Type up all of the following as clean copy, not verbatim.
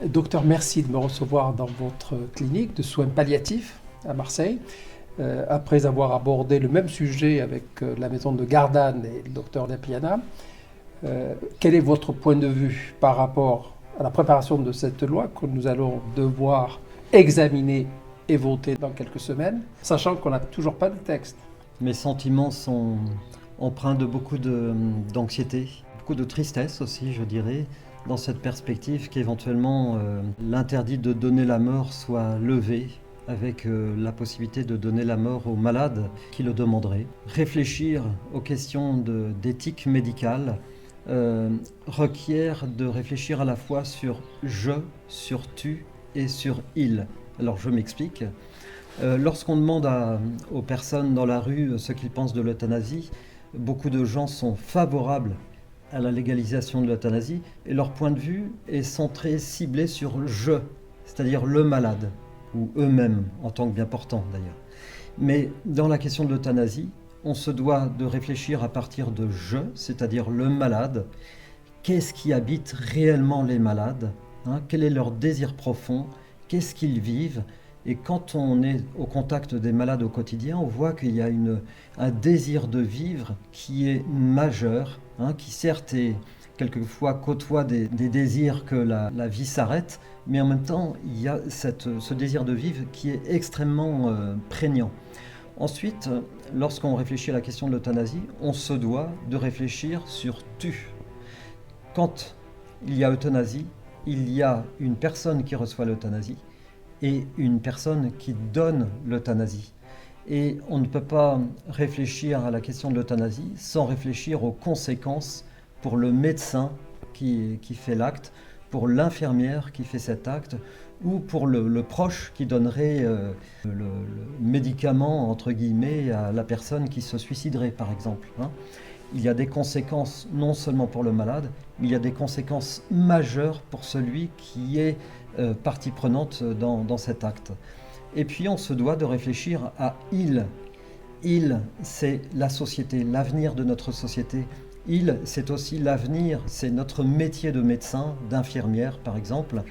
Docteur, merci de me recevoir dans votre clinique de soins palliatifs à Marseille. Après avoir abordé le même sujet avec la maison de Gardanne et le docteur Lapiana, quel est votre point de vue par rapport à la préparation de cette loi que nous allons devoir examiner et voter dans quelques semaines, sachant qu'on n'a toujours pas de texte? Mes sentiments sont empreints de beaucoup d'anxiété, beaucoup de tristesse aussi, je dirais, dans cette perspective qu'éventuellement l'interdit de donner la mort soit levé avec la possibilité de donner la mort aux malades qui le demanderaient. Réfléchir aux questions d'éthique médicale requiert de réfléchir à la fois sur je, sur tu et sur il. Alors je m'explique. Lorsqu'on demande aux personnes dans la rue ce qu'ils pensent de l'euthanasie, beaucoup de gens sont favorables à la légalisation de l'euthanasie et leur point de vue est centré, ciblé sur je, c'est-à-dire le malade, ou eux-mêmes en tant que bien portants d'ailleurs. Mais dans la question de l'euthanasie, on se doit de réfléchir à partir de je, c'est-à-dire le malade. Qu'est-ce qui habite réellement les malades, quel est leur désir profond, qu'est-ce qu'ils vivent? Et quand on est au contact des malades au quotidien, on voit qu'il y a un désir de vivre qui est majeur, qui certes est quelquefois côtoie des désirs que la vie s'arrête, mais en même temps il y a ce désir de vivre qui est extrêmement prégnant. Ensuite, lorsqu'on réfléchit à la question de l'euthanasie, on se doit de réfléchir sur tu. Quand il y a euthanasie, il y a une personne qui reçoit l'euthanasie et une personne qui donne l'euthanasie. Et on ne peut pas réfléchir à la question de l'euthanasie sans réfléchir aux conséquences pour le médecin qui fait l'acte, pour l'infirmière qui fait cet acte, ou pour le proche qui donnerait le médicament, entre guillemets, à la personne qui se suiciderait, par exemple. Il y a des conséquences non seulement pour le malade, mais il y a des conséquences majeures pour celui qui est partie prenante dans cet acte. Et puis on se doit de réfléchir à il. Il, c'est la société, l'avenir de notre société. Il, c'est aussi l'avenir, c'est notre métier de médecin, d'infirmière par exemple.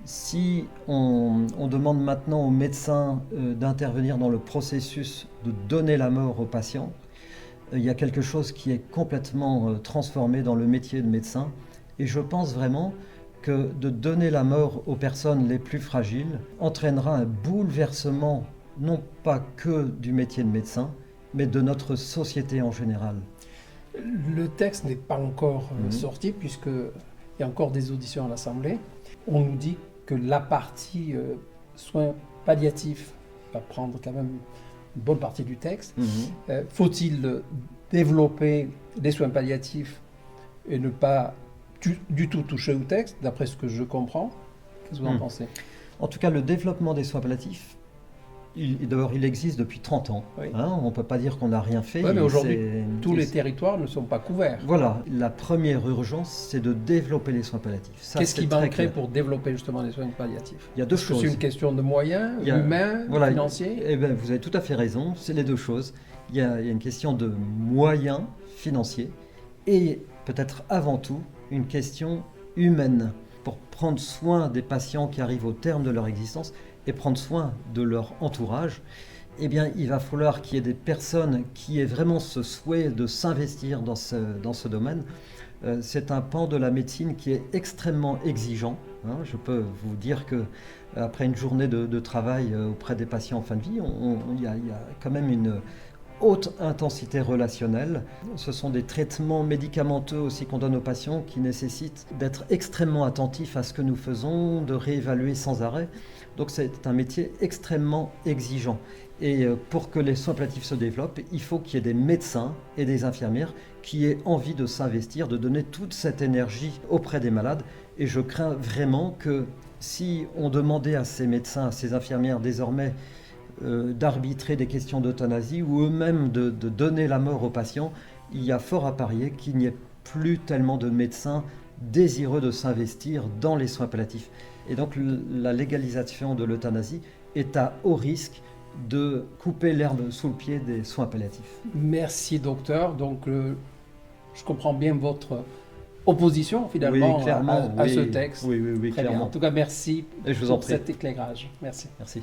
Si on demande maintenant aux médecins d'intervenir dans le processus de donner la mort aux patients, il y a quelque chose qui est complètement transformé dans le métier de médecin. Et je pense vraiment que de donner la mort aux personnes les plus fragiles entraînera un bouleversement, non pas que du métier de médecin, mais de notre société en général. Le texte n'est pas encore sorti, puisqu'il y a encore des auditions à l'Assemblée. On nous dit que la partie soins palliatifs va prendre quand même une bonne partie du texte. Faut-il développer les soins palliatifs et ne pas du tout toucher au texte, d'après ce que je comprends? Qu'est-ce que vous en pensez? En tout cas, le développement des soins palliatifs, d'abord, il existe depuis 30 ans. Oui. On ne peut pas dire qu'on n'a rien fait. Oui, mais aujourd'hui, tous les territoires ne sont pas couverts. Voilà, la première urgence, c'est de développer les soins palliatifs. Qu'est-ce qui manquerait pour développer justement les soins palliatifs? Il y a deux choses. C'est une question de moyens, humains, financiers? Eh bien, vous avez tout à fait raison, c'est les deux choses. Il y a une question de moyens financiers et peut-être avant tout une question humaine pour prendre soin des patients qui arrivent au terme de leur existence et prendre soin de leur entourage. Eh bien, il va falloir qu'il y ait des personnes qui aient vraiment ce souhait de s'investir dans ce domaine. C'est un pan de la médecine qui est extrêmement exigeant. Je peux vous dire qu'après une journée de travail auprès des patients en fin de vie, il y a quand même une haute intensité relationnelle. Ce sont des traitements médicamenteux aussi qu'on donne aux patients qui nécessitent d'être extrêmement attentifs à ce que nous faisons, de réévaluer sans arrêt. Donc c'est un métier extrêmement exigeant. Et pour que les soins palliatifs se développent, il faut qu'il y ait des médecins et des infirmières qui aient envie de s'investir, de donner toute cette énergie auprès des malades. Et je crains vraiment que si on demandait à ces médecins, à ces infirmières désormais d'arbitrer des questions d'euthanasie ou eux-mêmes de donner la mort aux patients, il y a fort à parier qu'il n'y ait plus tellement de médecins désireux de s'investir dans les soins palliatifs. Et donc la légalisation de l'euthanasie est à haut risque de couper l'herbe sous le pied des soins palliatifs. Merci docteur. Donc je comprends bien votre opposition finalement Oui, clairement, à oui. ce texte. Oui, Très bien. clairement. En tout cas, merci Et je vous en pour prie. cet éclairage. Merci. Merci.